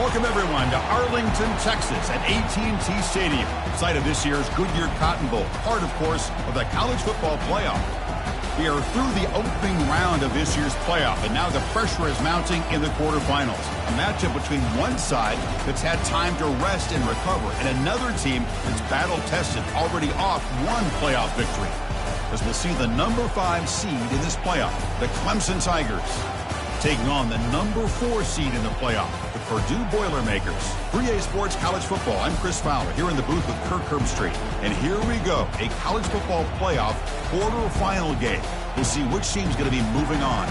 Welcome, everyone, to Arlington, Texas at AT&T Stadium, site of this year's Goodyear Cotton Bowl, part, of course, of the college football playoff. We are through the opening round of this year's playoff, and now the pressure is mounting in the quarterfinals. A matchup between one side that's had time to rest and recover, and another team that's battle-tested, already off one playoff victory. As we'll see the number 5 seed in this playoff, the Clemson Tigers, taking on the number 4 seed in the playoff, the Purdue Boilermakers. 3A Sports College Football. I'm Chris Fowler here in the booth with Kirk Herbstreit. And here we go, a college football playoff quarterfinal game. We'll see which team's going to be moving on.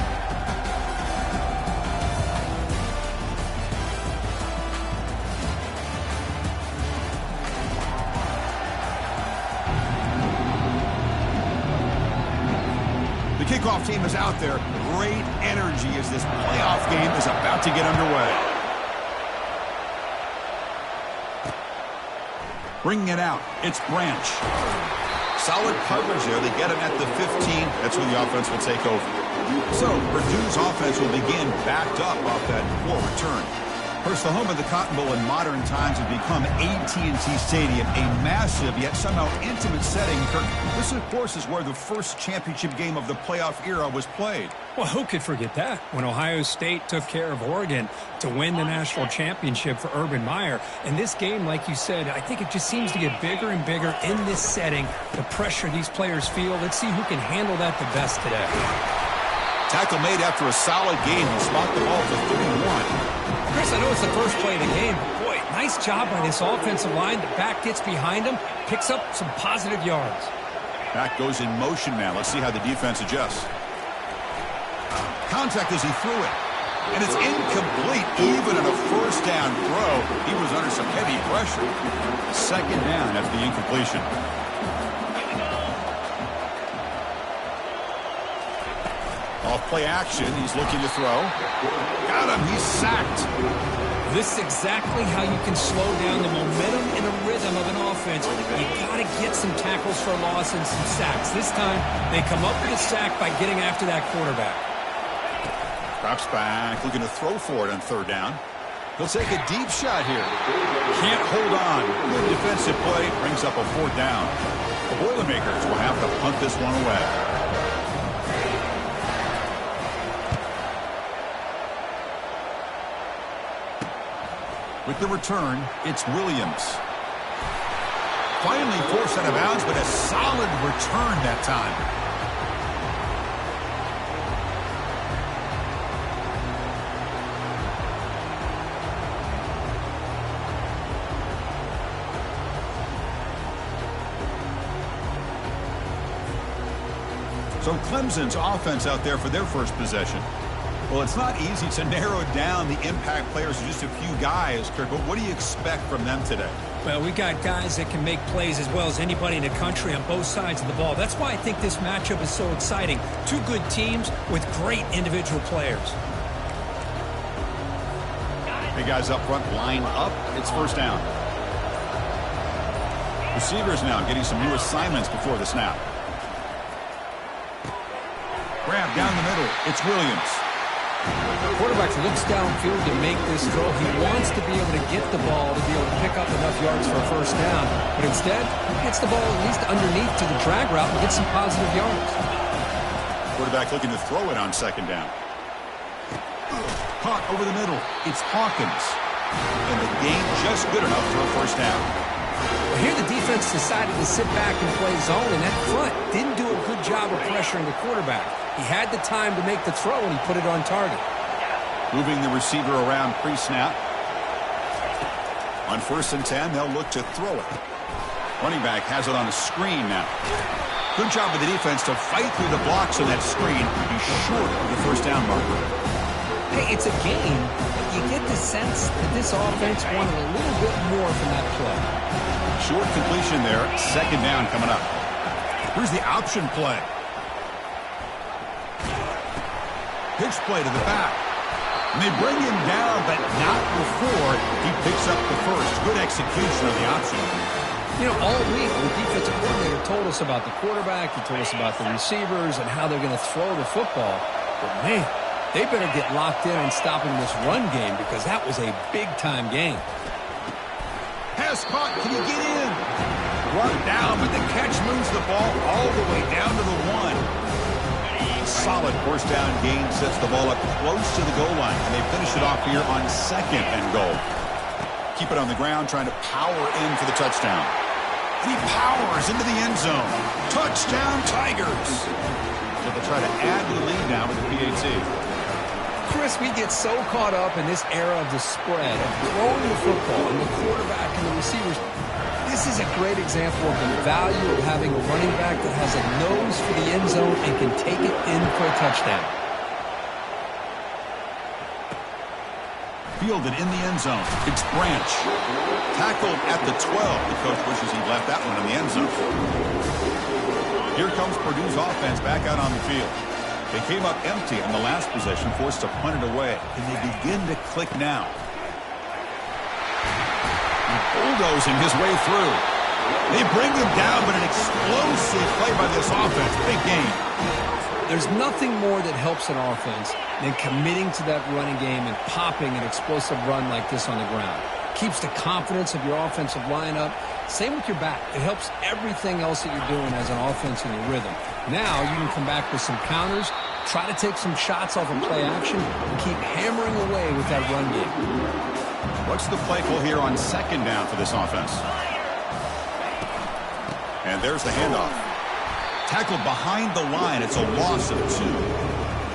The kickoff team is out there. Great energy as this playoff game is about to get underway. Bringing it out, it's Branch. Solid coverage there. They get him at the 15. That's where the offense will take over. So Purdue's offense will begin backed up off that poor return. Of course, the home of the Cotton Bowl in modern times has become AT&T Stadium, a massive yet somehow intimate setting. Kirk, this, of course, is where the first championship game of the playoff era was played. Well, who could forget that? When Ohio State took care of Oregon to win the national championship for Urban Meyer. And this game, like you said, I think it just seems to get bigger and bigger in this setting. The pressure these players feel. Let's see who can handle that the best today. Tackle made after a solid game. He spot the ball for 31. Chris, I know it's the first play of the game, but boy, nice job by this offensive line. The back gets behind him, picks up some positive yards. Back goes in motion now. Let's see how the defense adjusts. Contact as he threw it. And it's incomplete, even on a first down throw. He was under some heavy pressure. Second down after the incompletion. Off play action, he's looking to throw. Got him, he's sacked. This is exactly how you can slow down the momentum and the rhythm of an offense. You got to get some tackles for loss and some sacks. This time, they come up with a sack by getting after that quarterback. Drops back, looking to throw for it on third down. He'll take a deep shot here. Can't hold on. Good defensive play, brings up a fourth down. The Boilermakers will have to punt this one away. With the return, it's Williams. Finally forced out of bounds, but a solid return that time. So Clemson's offense out there for their first possession. Well, it's not easy to narrow down the impact players to just a few guys, Kirk, but what do you expect from them today? Well, we got guys that can make plays as well as anybody in the country on both sides of the ball. That's why I think this matchup is so exciting. Two good teams with great individual players. Big guys up front line up. It's first down. Receivers now getting some new assignments before the snap. Grab down the middle. It's Williams. The quarterback looks downfield to make this throw. He wants to be able to get the ball to be able to pick up enough yards for a first down. But instead, he gets the ball at least underneath to the drag route and gets some positive yards. Quarterback looking to throw it on second down. Caught over the middle. It's Hawkins. And the game just good enough for a first down. Well, here the defense decided to sit back and play zone, and that front didn't do a good job of pressuring the quarterback. He had the time to make the throw, and he put it on target. Moving the receiver around pre-snap. On 1st and 10, they'll look to throw it. Running back has it on a screen now. Good job of the defense to fight through the blocks on that screen. He's short of the first down marker. Hey, it's a game, but you get the sense that this offense wanted a little bit more from that play. Short completion there. Second down coming up. Here's the option play. Pitch play to the back. And they bring him down, but not before he picks up the first. Good execution of the option. You know, all week the defensive coordinator told us about the quarterback. He told us about the receivers and how they're going to throw the football. But, man, They better get locked in on stopping this run game because that was a big-time game. Pass caught. Can he get in? Brought down, but the catch moves the ball all the way down to the 1. Solid first down gain sets the ball up close to the goal line, and they finish it off here on 2nd and goal. Keep it on the ground, trying to power in for the touchdown. And he powers into the end zone. Touchdown, Tigers. So they'll try to add to the lead now with the PAT. Chris, we get so caught up in this era of the spread, of throwing the football, and the quarterback and the receivers. This is a great example of the value of having a running back that has a nose for the end zone and can take it in for a touchdown. Fielded in the end zone. It's Branch. Tackled at the 12. The coach wishes he left that one in the end zone. Here comes Purdue's offense back out on the field. They came up empty on the last possession, forced to punt it away. And they begin to click now. Bulldozing his way through. They bring him down, but an explosive play by this offense. Big game. There's nothing more that helps an offense than committing to that running game and popping an explosive run like this on the ground. Keeps the confidence of your offensive lineup. Same with your back. It helps everything else that you're doing as an offense in your rhythm. Now you can come back with some counters, try to take some shots off of play action, and keep hammering away with that run game. What's the play call here on 2nd down for this offense? And there's the handoff. Tackled behind the line. It's a loss of 2.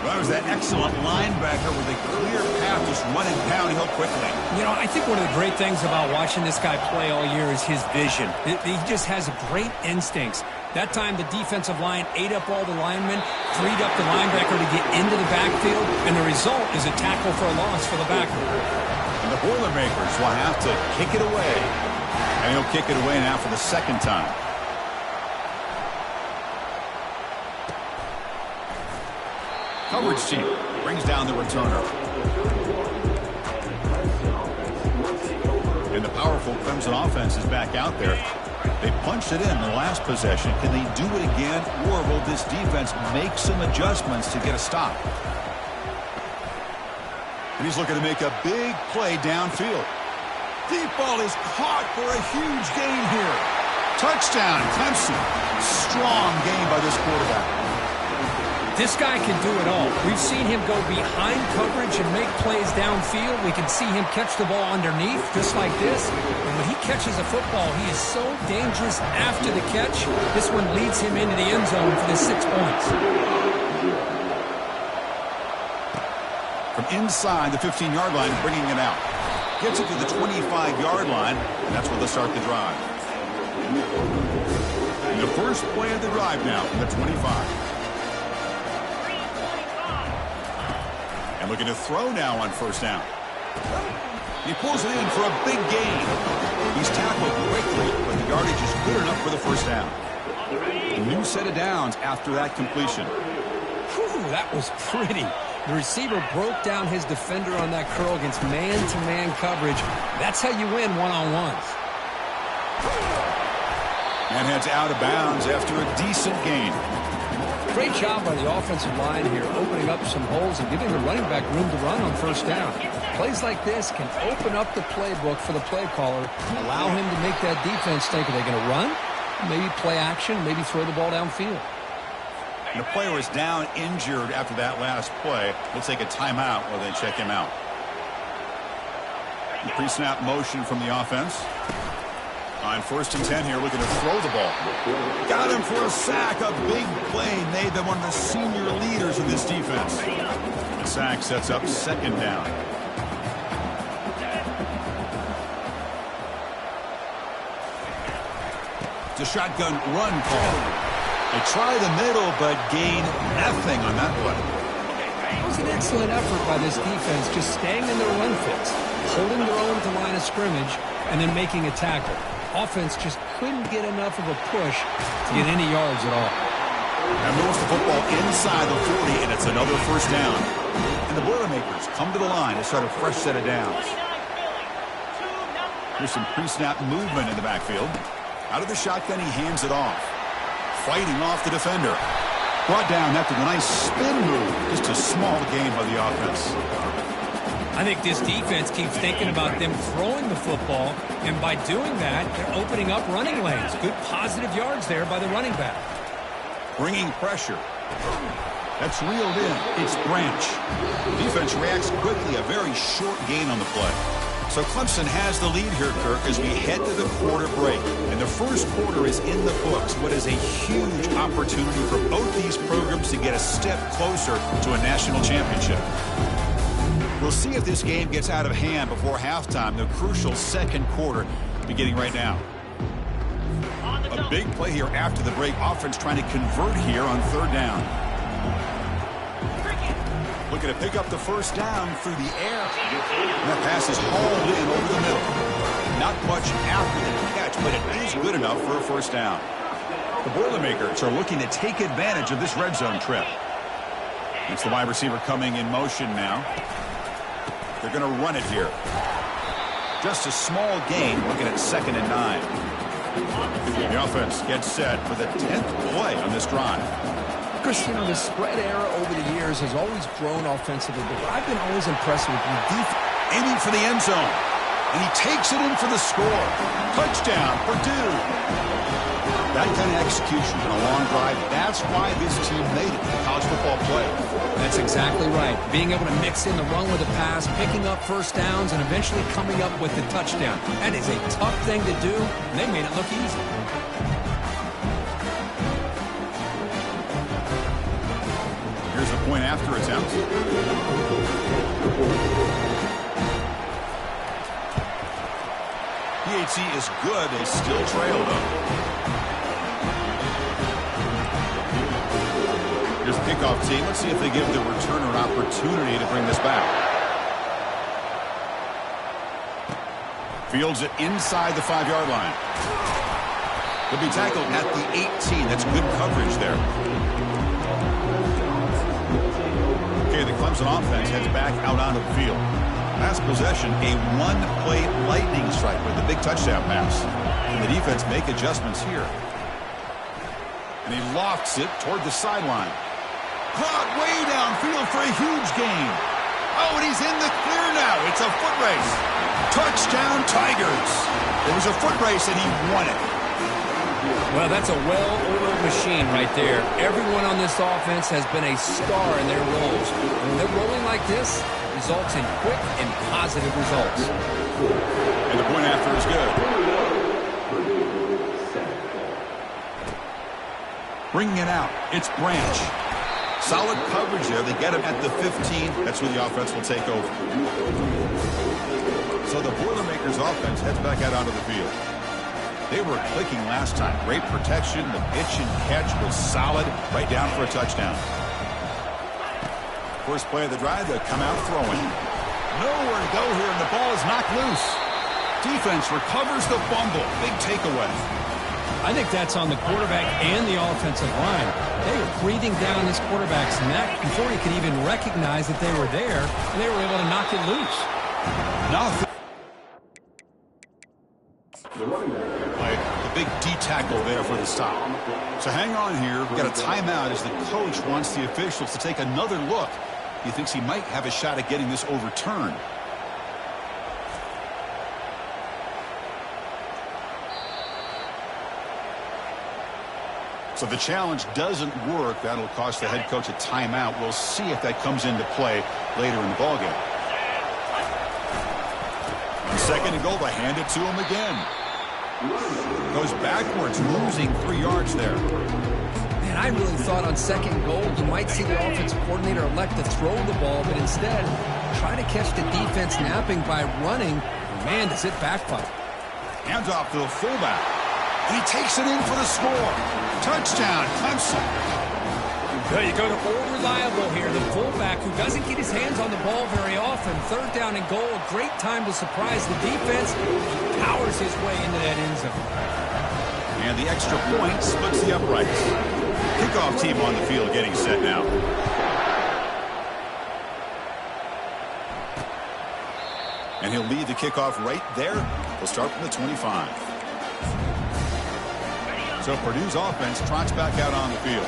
Well, that was that excellent linebacker with a clear path just running downhill quickly. You know, I think one of the great things about watching this guy play all year is his vision. He just has great instincts. That time, the defensive line ate up all the linemen, freed up the linebacker to get into the backfield, and the result is a tackle for a loss for the backer. And the Boilermakers will have to kick it away. And he'll kick it away now for the 2nd time. Coverage team brings down the returner. And the powerful Clemson offense is back out there. They punched it in the last possession. Can they do it again, or will this defense make some adjustments to get a stop? And he's looking to make a big play downfield. Deep ball is caught for a huge gain here. Touchdown, Clemson. Strong game by this quarterback. This guy can do it all. We've seen him go behind coverage and make plays downfield. We can see him catch the ball underneath, just like this. And when he catches a football, he is so dangerous after the catch. This one leads him into the end zone for the 6 points. From inside the 15-yard line, bringing it out. Gets it to the 25-yard line, and that's where they'll start the drive. And the first play of the drive now from the 25. And looking to throw now on 1st down. He pulls it in for a big gain. He's tackled quickly, but the yardage is good enough for the 1st down. A new set of downs after that completion. Whew, that was pretty. The receiver broke down his defender on that curl against man-to-man coverage. That's how you win one-on-ones. And heads out of bounds after a decent gain. Great job by the offensive line here, opening up some holes and giving the running back room to run on 1st down. Plays like this can open up the playbook for the play caller, allow him to make that defense think, are they going to run? Maybe play action, maybe throw the ball downfield. And the player is down injured after that last play. We'll take a timeout while they check him out. The pre-snap motion from the offense. On 1st and 10 here, looking to throw the ball. Got him for a sack. A big play made them one of the senior leaders in this defense. The sack sets up 2nd down. It's a shotgun run call. They try the middle, but gain nothing on that play. It was an excellent effort by this defense, just staying in their run fits, holding their own at the line of scrimmage, and then making a tackle. Offense just couldn't get enough of a push to get any yards at all. And moves the football inside the 40, and it's another 1st down. And the Boilermakers come to the line to start a fresh set of downs. Here's some pre-snap movement in the backfield. Out of the shotgun, he hands it off. Fighting off the defender. Brought down after the nice spin move. Just a small gain by the offense. I think this defense keeps thinking about them throwing the football, and by doing that, they're opening up running lanes. Good positive yards there by the running back. Bringing pressure. That's reeled in. It's Branch. The defense reacts quickly. A very short gain on the play. So Clemson has the lead here, Kirk, as we head to the quarter break. And the first quarter is in the books. What is a huge opportunity for both these programs to get a step closer to a national championship. We'll see if this game gets out of hand before halftime. The crucial second quarter beginning right now. A big play here after the break. Offense trying to convert here on third down. Looking to pick up the first down through the air. And that pass is hauled in over the middle. Not much after the catch, but it is good enough for a first down. The Boilermakers are looking to take advantage of this red zone trip. It's the wide receiver coming in motion now. They're going to run it here. Just a small gain, looking at 2nd and 9. The offense gets set for the 10th play on this drive. Chris, you know, the spread era over the years has always grown offensively, but I've been always impressed with the defense. Aiming for the end zone. And he takes it in for the score. Touchdown, Purdue. That kind of execution in a long drive, that's why this team made it to the college football playoff. That's exactly right. Being able to mix in the run with the pass, picking up first downs, and eventually coming up with the touchdown. That is a tough thing to do, and they made it look easy. Here's the point after attempt. PAT is good. They still trail, though. Here's the kickoff team. Let's see if they give the returner an opportunity to bring this back. Fields it inside the 5-yard line. He'll be tackled at the 18. That's good coverage there. Okay, the Clemson offense heads back out onto the field. Last possession, a one-play lightning strike with the big touchdown pass. And the defense make adjustments here. And he lofts it toward the sideline. Caught way downfield for a huge gain. Oh, and he's in the clear now. It's a foot race. Touchdown, Tigers. It was a foot race, and he won it. Well, that's a well-oiled machine right there. Everyone on this offense has been a star in their roles. When they're rolling like this, results in quick and positive results. And the point after is good. Bringing it out, it's Branch. Solid coverage there. They get him at the 15. That's where the offense will take over. So the Boilermakers offense heads back out onto the field. They were clicking last time. Great protection. The pitch and catch was solid. Right down for a touchdown. First play of the drive, they come out throwing. Nowhere to go here, and the ball is knocked loose. Defense recovers the fumble. Big takeaway. I think that's on the quarterback and the offensive line. They were breathing down this quarterback's neck before he could even recognize that they were there, and they were able to knock it loose. Nothing. The big D-tackle there for the stop. So hang on here. We've got a timeout as the coach wants the officials to take another look. He thinks he might have a shot at getting this overturned. So the challenge doesn't work. That'll cost the head coach a timeout. We'll see if that comes into play later in the ballgame. On 2nd and goal, they hand it to him again. Goes backwards, losing 3 yards there. Man, I really thought on 2nd goal you might see the offensive coordinator elect to throw the ball, but instead try to catch the defense napping by running. Man, does it backfire. Hands off to the fullback. He takes it in for the score. Touchdown, Clemson. Well, you go to all reliable here, the fullback who doesn't get his hands on the ball very often. 3rd down and goal, a great time to surprise the defense. He powers his way into that end zone. And the extra point splits the uprights. Kickoff team on the field getting set now. And he'll lead the kickoff right there. He'll start from the 25. So Purdue's offense trots back out on the field.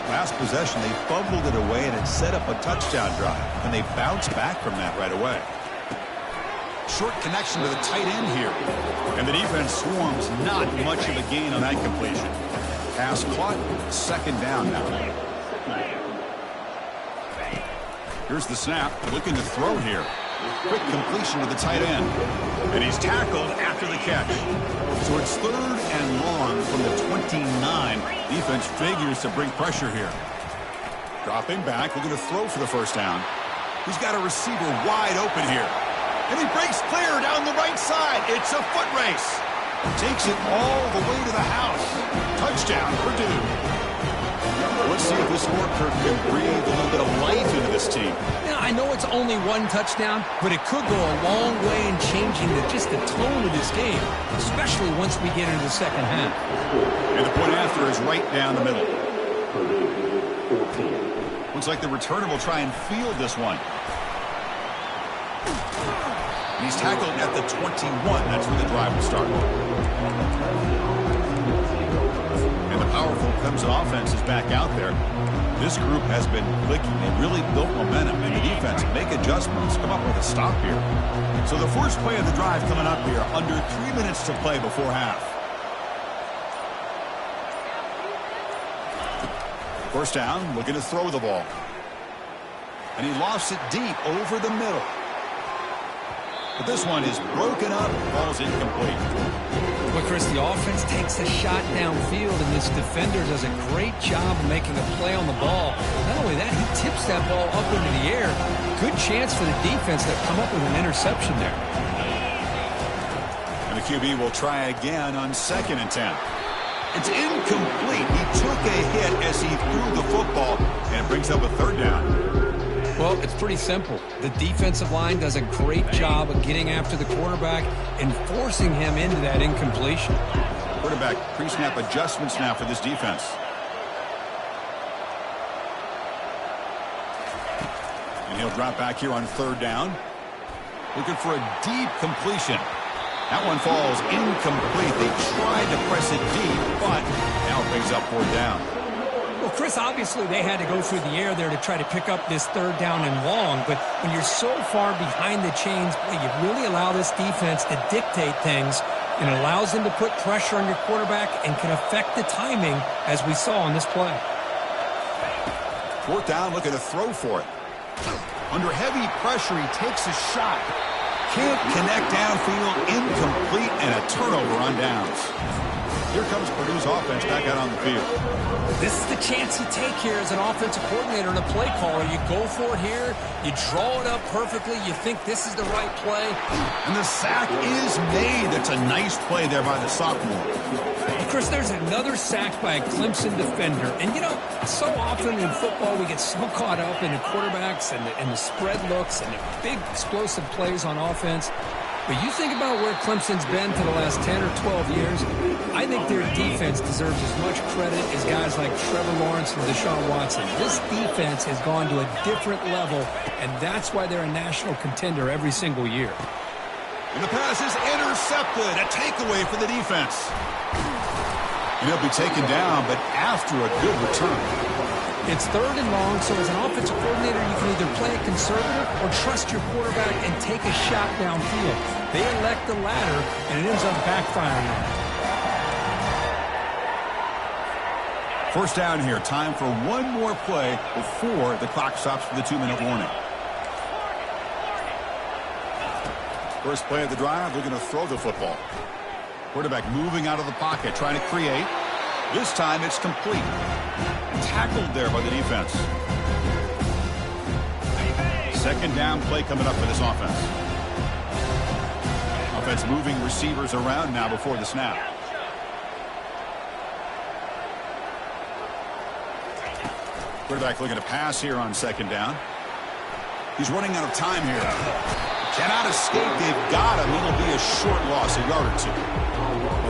Last possession, they fumbled it away, and it set up a touchdown drive. And they bounced back from that right away. Short connection to the tight end here. And the defense swarms, not much of a gain on that completion. Pass caught, second down now. Here's the snap, looking to throw here. Quick completion to the tight end. And he's tackled after the catch. So it's third and long from the 29. Defense figures to bring pressure here. Dropping back, looking to throw for the first down. He's got a receiver wide open here. And he breaks clear down the right side. It's a foot race. Takes it all the way to the house. Touchdown, Purdue. Let's see if this scorecard can breathe a little bit of life into this team. Yeah, I know it's only one touchdown, but it could go a long way in changing just the tone of this game, especially once we get into the second half. And the point after is right down the middle. Looks like the returner will try and field this one. And he's tackled at the 21. That's where the drive will start. And the powerful Clemson offense is back out there. This group has been clicking. They really built momentum. And the defense make adjustments, come up with a stop here. So the first play of the drive coming up here. Under 3 minutes to play before half. First down, looking to throw the ball. And he lofts it deep over the middle. But this one is broken up, ball's incomplete. But Chris, the offense takes a shot downfield, and this defender does a great job of making a play on the ball. Not only that, he tips that ball up into the air. Good chance for the defense to come up with an interception there. And the QB will try again on 2nd and 10. It's incomplete. He took a hit as he threw the football, and it brings up a third down. Well, it's pretty simple. The defensive line does a great job of getting after the quarterback and forcing him into that incompletion. Quarterback pre-snap adjustments now for this defense. And he'll drop back here on 3rd down. Looking for a deep completion. That one falls incomplete. They tried to press it deep, but now it brings up 4th down. Well, Chris, obviously they had to go through the air there to try to pick up this 3rd down and long, but when you're so far behind the chains, you really allow this defense to dictate things, and it allows them to put pressure on your quarterback and can affect the timing, as we saw on this play. 4th down, looking to throw for it. Under heavy pressure, he takes a shot. Can't connect downfield, incomplete, and a turnover on downs. Here comes Purdue's offense back out on the field. This is the chance you take here as an offensive coordinator and a play caller. You go for it here. You draw it up perfectly. You think this is the right play. And the sack is made. That's a nice play there by the sophomore. Chris, there's another sack by a Clemson defender. And, you know, so often in football we get so caught up in the quarterbacks and the spread looks and the big explosive plays on offense. But you think about where Clemson's been for the last 10 or 12 years, I think their defense deserves as much credit as guys like Trevor Lawrence and Deshaun Watson. This defense has gone to a different level, and that's why they're a national contender every single year. And the pass is intercepted. A takeaway for the defense. And he'll be taken down, but after a good return. It's 3rd and long, so as an offensive coordinator, you can either play it conservative or trust your quarterback and take a shot downfield. They elect the latter, and it ends up backfiring on them. 1st down here. Time for one more play before the clock stops for the 2-minute warning. First play of the drive, looking to throw the football. Quarterback moving out of the pocket, trying to create. This time it's complete. Tackled there by the defense. 2nd down play coming up for this offense. Offense moving receivers around now before the snap. Quarterback looking to pass here on 2nd down. He's running out of time here. Cannot escape. They've got him. It'll be a short loss, a yard or 2.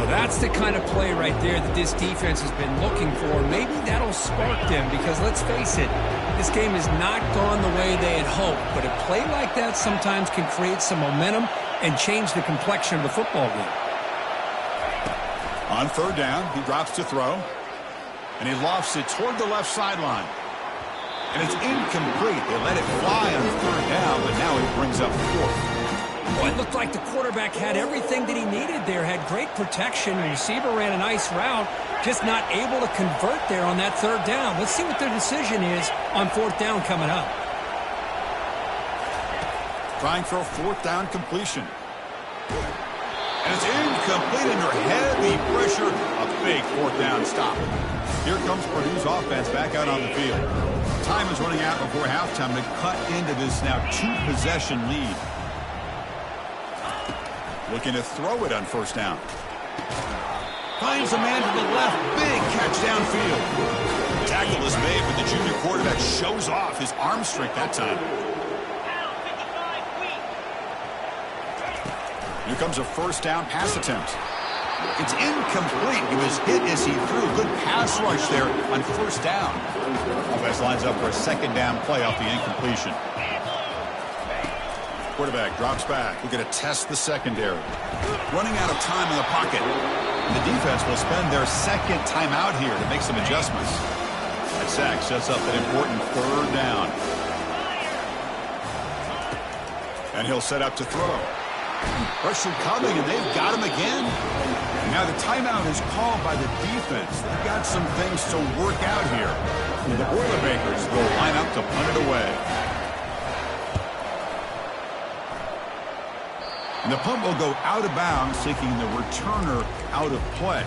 Well, that's the kind of play right there that this defense has been looking for. Maybe that'll spark them because, let's face it, this game has not gone the way they had hoped. But a play like that sometimes can create some momentum and change the complexion of the football game. On 3rd down, he drops to throw. And he lofts it toward the left sideline. And it's incomplete. They let it fly on third down, but now it brings up fourth. Well, it looked like the quarterback had everything that he needed there, had great protection. The receiver ran a nice route, just not able to convert there on that third down. Let's see what their decision is on fourth down coming up. Trying for a fourth down completion. And it's incomplete under heavy pressure. A big fourth down stop. Here comes Purdue's offense back out on the field. Time is running out before halftime to cut into this now two-possession lead. Looking to throw it on first down. Finds a man to the left. Big catch downfield. Tackle is made, but the junior quarterback shows off his arm strength that time. Here comes a first down pass attempt. It's incomplete. He was hit as he threw a good pass rush there on first down. Offense lines up for a second down play off the incompletion. Quarterback drops back. We're going to test the secondary. Running out of time in the pocket. And the defense will spend their second timeout here to make some adjustments. That sack sets up an important third down. And he'll set up to throw. Pressure coming, and they've got him again. And now the timeout is called by the defense. They've got some things to work out here. And the Boilermakers will line up to punt it away. And the punt will go out of bounds, taking the returner out of play.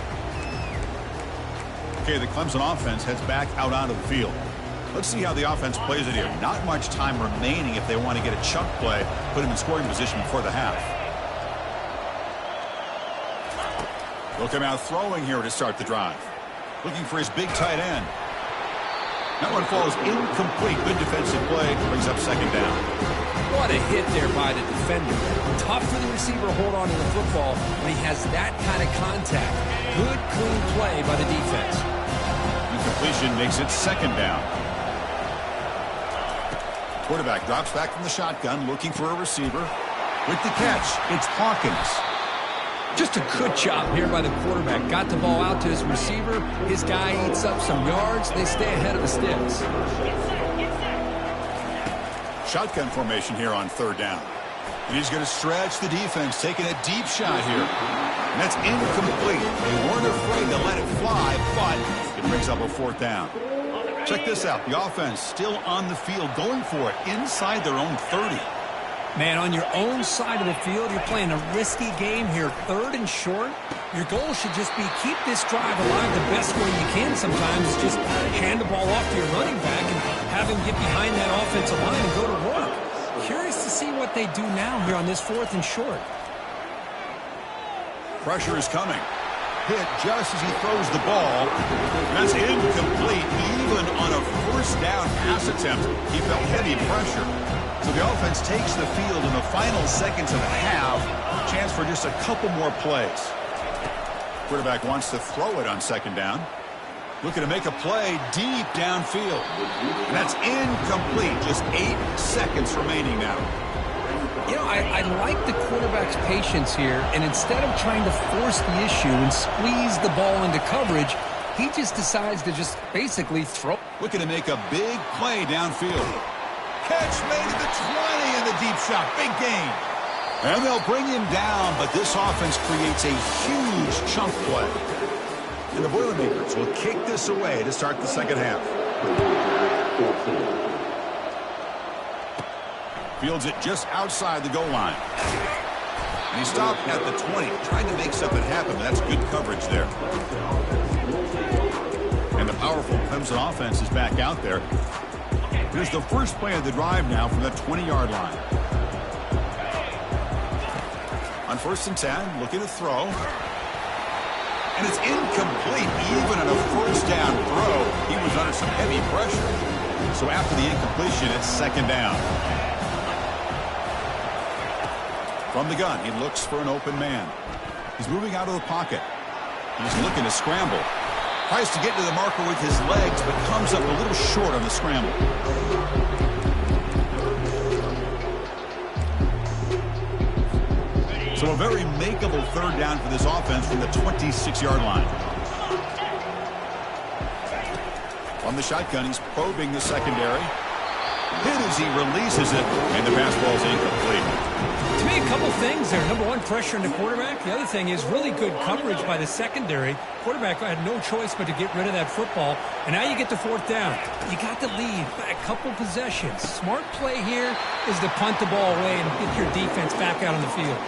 Okay, the Clemson offense heads back out onto the field. Let's see how the offense plays it here. Not much time remaining if they want to get a chunk play, put him in scoring position before the half. He'll come out throwing here to start the drive. Looking for his big tight end. That one falls incomplete. Good defensive play. Brings up second down. What a hit there by the defender. Tough for the receiver to hold on to the football when he has that kind of contact. Good, clean play by the defense. Incompletion makes it second down. Quarterback drops back from the shotgun, looking for a receiver. With the catch, it's Hawkins. Just a good job here by the quarterback. Got the ball out to his receiver. His guy eats up some yards. They stay ahead of the sticks. Shotgun formation here on third down. And he's going to stretch the defense, taking a deep shot here. And that's incomplete. They weren't afraid to let it fly, but it brings up a fourth down. Check this out. The offense still on the field, going for it inside their own 30. Man, on your own side of the field, you're playing a risky game here, third and short. Your goal should just be keep this drive alive the best way you can sometimes. Just hand the ball off to your running back and have him get behind that offensive line and go to work. Curious to see what they do now here on this fourth and short. Pressure is coming. Hit just as he throws the ball. That's incomplete. Even on a first down pass attempt, he felt heavy pressure. So the offense takes the field in the final seconds of the half. Chance for just a couple more plays. Quarterback wants to throw it on second down. Looking to make a play deep downfield. And that's incomplete. Just 8 seconds remaining now. You know, I like the quarterback's patience here, and instead of trying to force the issue and squeeze the ball into coverage, he just decides to just basically throw. Looking to make a big play downfield. Catch made at the 20 and the deep shot. Big gain. And they'll bring him down, but this offense creates a huge chunk play. And the Boilermakers will kick this away to start the second half. Fields it just outside the goal line. And he stopped at the 20, trying to make something happen, but that's good coverage there. And the powerful Clemson offense is back out there. Here's the first play of the drive now from the 20-yard line. On first and 10, looking to throw. And it's incomplete. Even on a first down throw, he was under some heavy pressure. So after the incompletion, it's second down. From the gun, he looks for an open man. He's moving out of the pocket. He's looking to scramble. Tries to get to the marker with his legs, but comes up a little short on the scramble. So a very makeable third down for this offense from the 26-yard line. On the shotgun, he's probing the secondary. Hit as he releases it, and the pass ball is incomplete. To me, a couple things there. Number one, pressure on the quarterback. The other thing is really good coverage by the secondary. Quarterback had no choice but to get rid of that football. And now you get to fourth down. You got the lead by a couple possessions. Smart play here is to punt the ball away and get your defense back out on the field.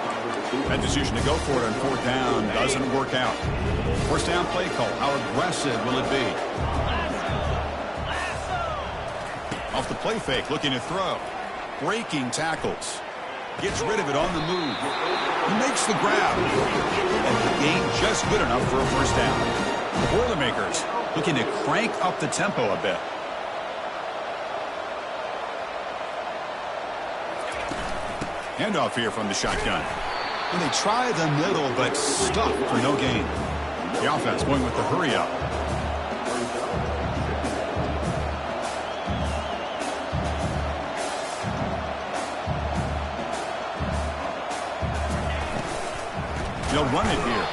That decision to go for it on fourth down doesn't work out. First down play call. How aggressive will it be? Off the play fake, looking to throw. Breaking tackles. Gets rid of it on the move. He makes the grab. And the gain just good enough for a first down. The Boilermakers looking to crank up the tempo a bit. Handoff here from the shotgun. And they try the middle, but stuck for no gain. The offense going with the hurry up. They'll run it here.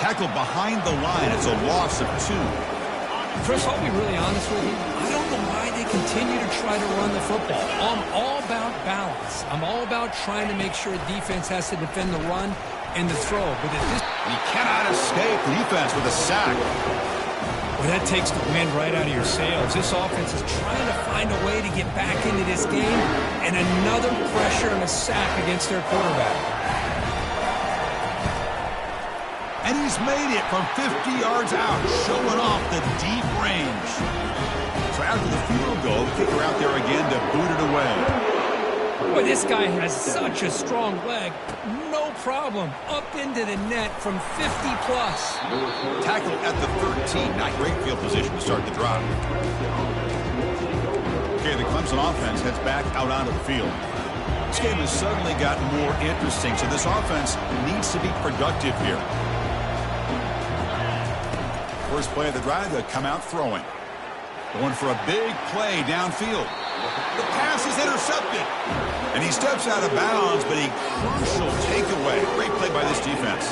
Tackled behind the line. It's a loss of 2. Chris, I'll be really honest with you. I don't know why they continue to try to run the football. I'm all about balance. I'm all about trying to make sure defense has to defend the run and the throw. But at this, he cannot escape the defense with a sack. Well, that takes the wind right out of your sails. This offense is trying to find a way to get back into this game, and another pressure and a sack against their quarterback. And he's made it from 50 yards out, showing off the deep range. So after the field goal, the kicker out there again to boot it away. Boy, this guy has such a strong leg. No problem. Up into the net from 50-plus. Tackle at the 13. Not great field position to start the drive. Okay, the Clemson offense heads back out onto the field. This game has suddenly gotten more interesting, so this offense needs to be productive here. First play of the drive, they come out throwing. Going for a big play downfield. The pass is intercepted. And he steps out of bounds, but a crucial takeaway. Great play by this defense.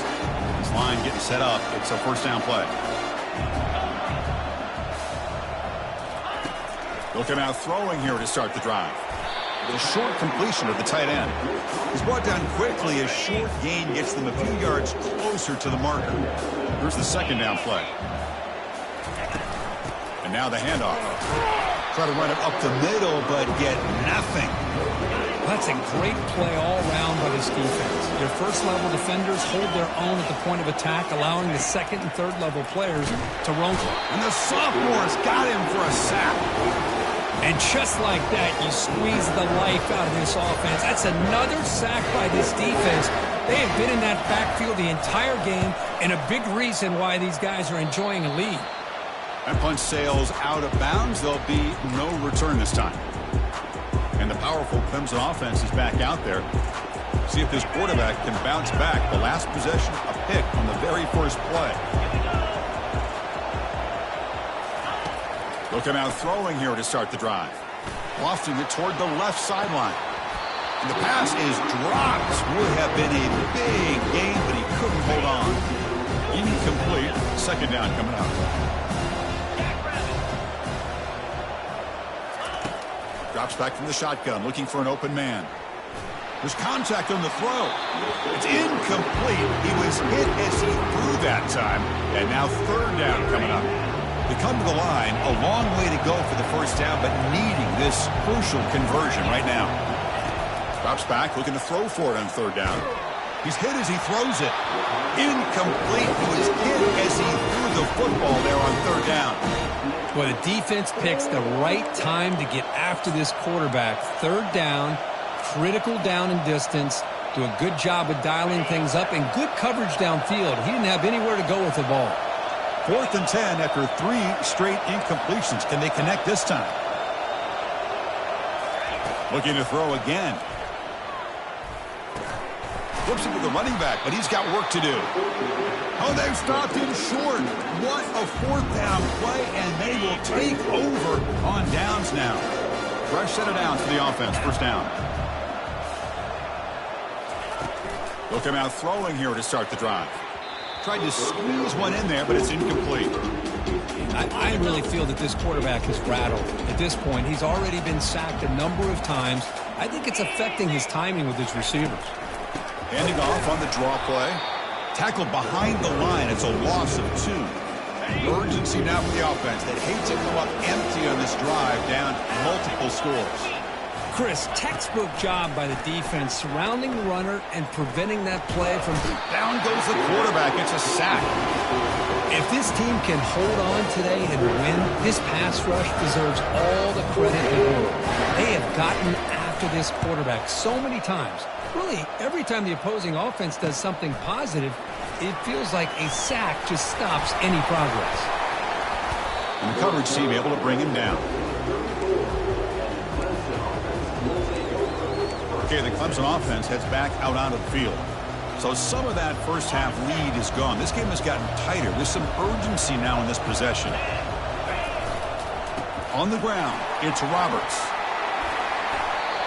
This line getting set up. It's a first down play. They'll come out throwing here to start the drive. The short completion of the tight end. He's brought down quickly. A short gain gets them a few yards closer to the marker. Here's the second down play. And now the handoff. Try to run it up the middle, but get nothing. That's a great play all around by this defense. Their first-level defenders hold their own at the point of attack, allowing the second- and third-level players to roam. And the sophomore's got him for a sack. And just like that, you squeeze the life out of this offense. That's another sack by this defense. They have been in that backfield the entire game, and a big reason why these guys are enjoying a lead. That punch sails out of bounds. There'll be no return this time. And the powerful Clemson offense is back out there. See if this quarterback can bounce back. The last possession, a pick on the very first play. They'll come out throwing here to start the drive. Lofting it toward the left sideline. And the pass is dropped. Would have been a big gain, but he couldn't hold on. Incomplete. Second down coming up. Drops back from the shotgun, looking for an open man. There's contact on the throw. It's incomplete. He was hit as he threw that time. And now third down coming up. They come to the line, a long way to go for the first down, but needing this crucial conversion right now. Drops back, looking to throw for it on third down. He's hit as he throws it. Incomplete. He was hit as he threw the football there on third down. Well, the defense picks the right time to get after this quarterback. Third down, critical down and distance. Do a good job of dialing things up and good coverage downfield. He didn't have anywhere to go with the ball. 4th and 10 after 3 straight incompletions. Can they connect this time? Looking to throw again. Flips it to the running back, but he's got work to do. Oh, they've stopped him short. What a fourth down play, and they will take over on downs now. Fresh set of downs for the offense. First down. They'll come out throwing here to start the drive. Tried to squeeze one in there, but it's incomplete. I really feel that this quarterback is rattled. At this point, he's already been sacked a number of times. I think it's affecting his timing with his receivers. Handing off on the draw play. Tackled behind the line. It's a loss of 2. Urgency now for the offense. They hate to come up empty on this drive, down multiple scores. Chris, textbook job by the defense surrounding the runner and preventing that play from... Down goes the quarterback. It's a sack. If this team can hold on today and win, this pass rush deserves all the credit in the world. They have gotten after this quarterback so many times. Really, every time the opposing offense does something positive, it feels like a sack just stops any progress. And the coverage team able to bring him down. Okay, the Clemson offense heads back out onto the field. So some of that first half lead is gone. This game has gotten tighter. There's some urgency now in this possession. On the ground, it's Roberts.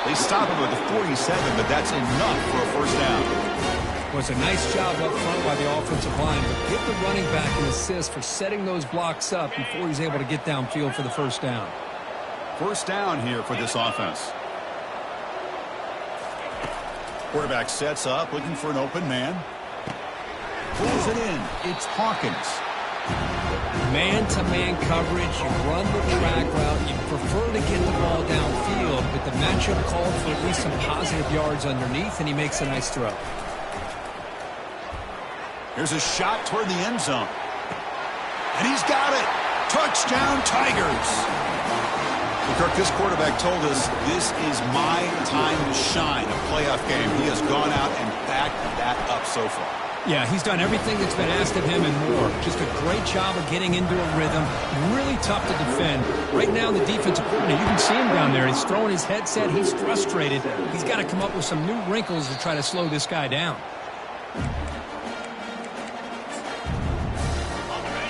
They stop him at the 47, but that's enough for a first down. Well, it's a nice job up front by the offensive line, but give the running back an assist for setting those blocks up before he's able to get downfield for the first down. First down here for this offense. Quarterback sets up, looking for an open man. Pulls it in. It's Hawkins. Man-to-man coverage, you run the track route, you prefer to get the ball downfield, but the matchup called for at least some positive yards underneath, and he makes a nice throw. Here's a shot toward the end zone. And he's got it. Touchdown, Tigers. Kirk, this quarterback told us this is my time to shine, a playoff game. He has gone out and backed that up so far. Yeah, he's done everything that's been asked of him and more. Just a great job of getting into a rhythm. Really tough to defend. Right now, the defensive coordinator, you can see him down there. He's throwing his headset. He's frustrated. He's got to come up with some new wrinkles to try to slow this guy down.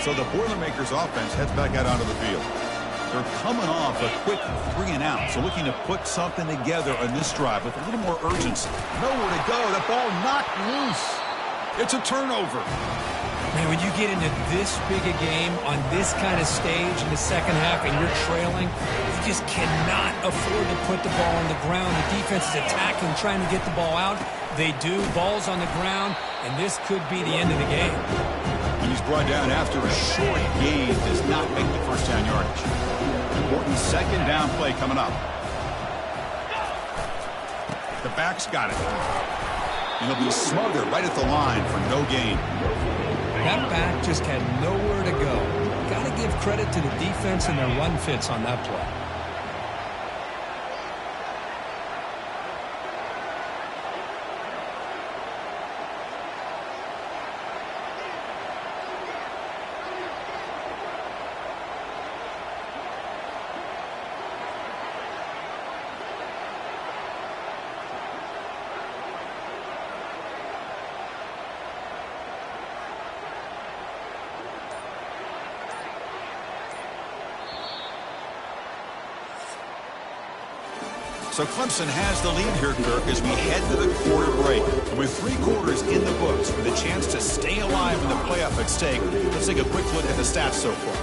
So the Boilermakers offense heads back out onto the field. They're coming off a quick 3-and-out, so looking to put something together on this drive with a little more urgency. Nowhere to go. The ball knocked loose. It's a turnover. Man, when you get into this big a game on this kind of stage in the second half and you're trailing, you just cannot afford to put the ball on the ground. The defense is attacking, trying to get the ball out. They do. Ball's on the ground, and this could be the end of the game. And he's brought down after a short gain. Does not make the first down yardage. Important second down play coming up. The back's got it. And he'll be smothered right at the line for no gain. That back just had nowhere to go. Got to give credit to the defense and their run fits on that play. So Clemson has the lead here, Kirk, as we head to the quarter break. With 3 quarters in the books with a chance to stay alive in the playoff at stake, let's take a quick look at the stats so far.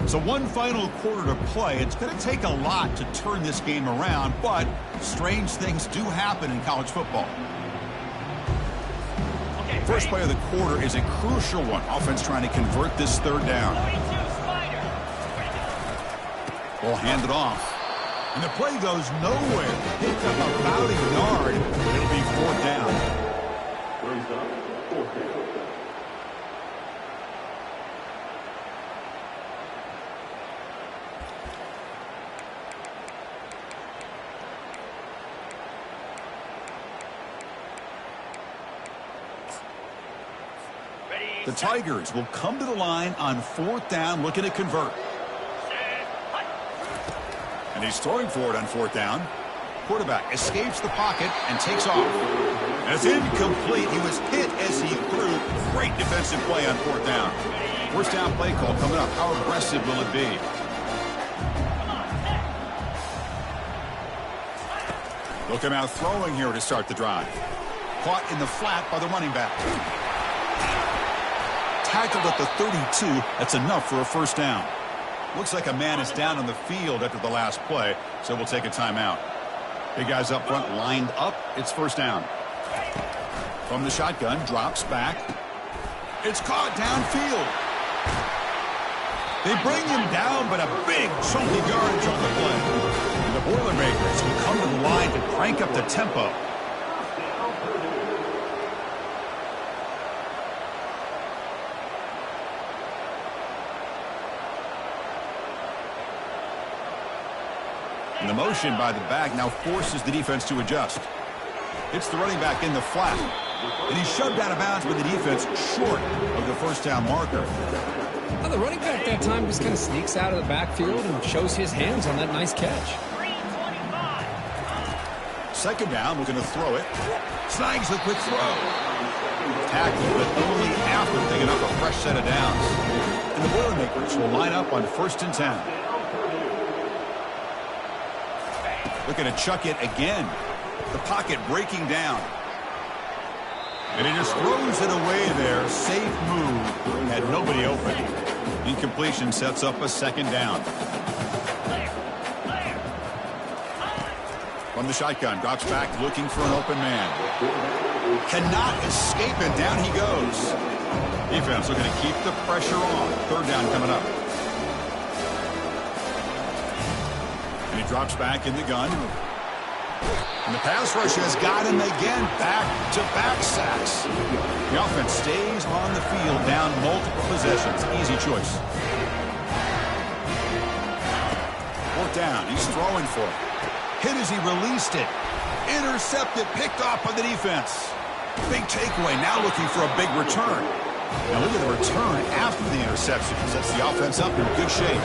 So one final quarter to play. It's going to take a lot to turn this game around, but strange things do happen in college football. First play of the quarter is a crucial one. Offense trying to convert this third down. Ball handed off. And the play goes nowhere. Picked up about a yard. It'll be 4th down. The Tigers will come to the line on 4th down, looking to convert. And he's throwing for it on 4th down. Quarterback escapes the pocket and takes off. As incomplete, he was hit as he threw. Great defensive play on 4th down. First down play call coming up. How aggressive will it be? Look him out throwing here to start the drive. Caught in the flat by the running back. Tackled at the 32. That's enough for a first down. Looks like a man is down on the field after the last play, so we'll take a timeout. Big guys up front lined up. It's first down. From the shotgun, drops back. It's caught downfield. They bring him down, but a big chunky yardage on the play. And the Boilermakers will come to the line to crank up the tempo. And the motion by the back now forces the defense to adjust. It's the running back in the flat. And he's shoved out of bounds with the defense short of the first down marker. Well, the running back that time just kind of sneaks out of the backfield and shows his hands on that nice catch. Second down, we're going to throw it. Snags the quick throw. Tackled, but only after picking up a fresh set of downs. And the Boilermakers will line up on first and 10. Looking to chuck it again. The pocket breaking down. And he just throws it away there. Safe move. Had nobody open. Incompletion sets up a second down. From the shotgun, drops back looking for an open man. Cannot escape it. Down he goes. Defense looking to keep the pressure on. Third down coming up. And he drops back in the gun. And the pass rush has got him again. Back-to-back sacks. The offense stays on the field, down multiple possessions. Easy choice. Fourth down. He's throwing for it. Hit as he released it. Intercepted, picked off by the defense. Big takeaway. Now looking for a big return. Now look at the return after the interception. Sets the offense up in good shape.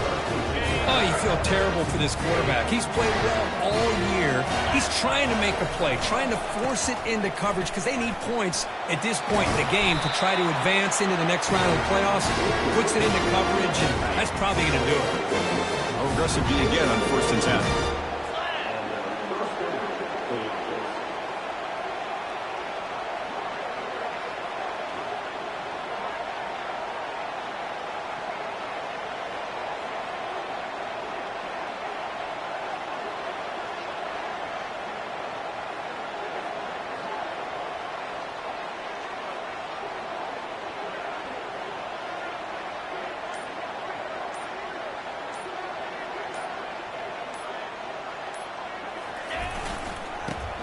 Oh, you feel terrible for this quarterback. He's played well all year. He's trying to make a play, trying to force it into coverage because they need points at this point in the game to try to advance into the next round of the playoffs. Puts it into coverage, and that's probably going to do it. How aggressive do you get on first and 10?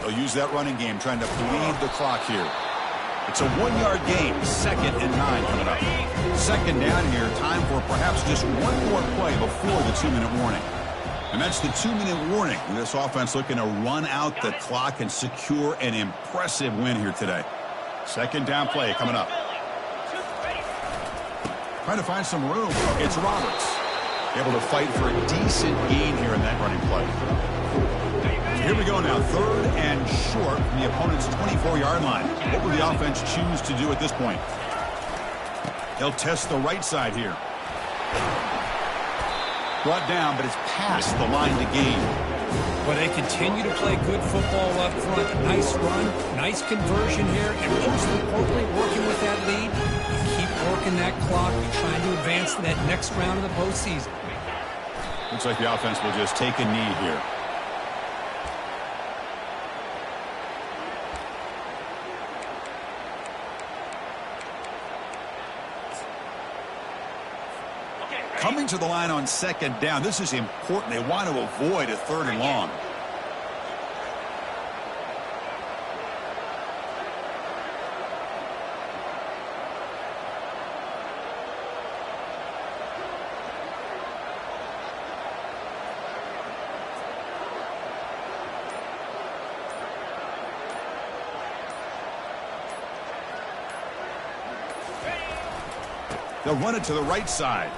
They'll use that running game, trying to bleed the clock here. It's a 1-yard gain, 2nd and 9 coming up. Second down here, time for perhaps just one more play before the 2-minute warning. And that's the 2-minute warning. This offense looking to run out the clock and secure an impressive win here today. Second down play coming up. Trying to find some room. It's Roberts. Able to fight for a decent gain here in that running play. Here we go now, 3rd and short from the opponent's 24-yard line. What will the offense choose to do at this point? They'll test the right side here. Brought down, but it's past the line to gain. But they continue to play good football up front. Nice run, nice conversion here, and most importantly, working with that lead. You keep working that clock. You're trying to advance to that next round of the postseason. Looks like the offense will just take a knee here. Coming to the line on second down. This is important. They want to avoid a 3rd and long. They'll run it to the right side.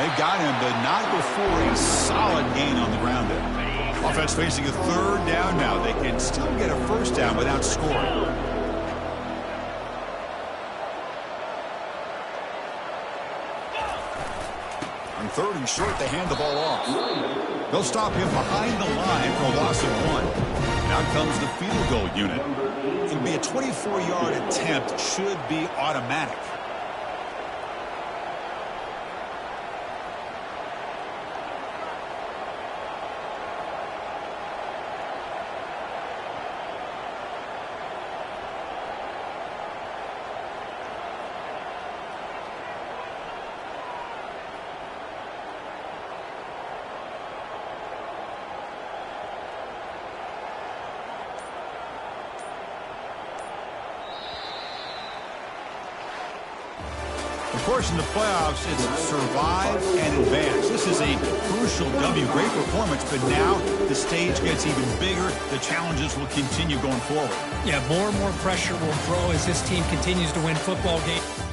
They've got him, but not before a solid gain on the ground there. Offense facing a 3rd down now. They can still get a first down without scoring. On 3rd and short, they hand the ball off. They'll stop him behind the line for a loss of 1. Now comes the field goal unit. It'll be a 24-yard attempt. Should be automatic. Of course, in the playoffs, it's survive and advance. This is a crucial W. Great performance, but now the stage gets even bigger. The challenges will continue going forward. Yeah, more and more pressure will grow as this team continues to win football games.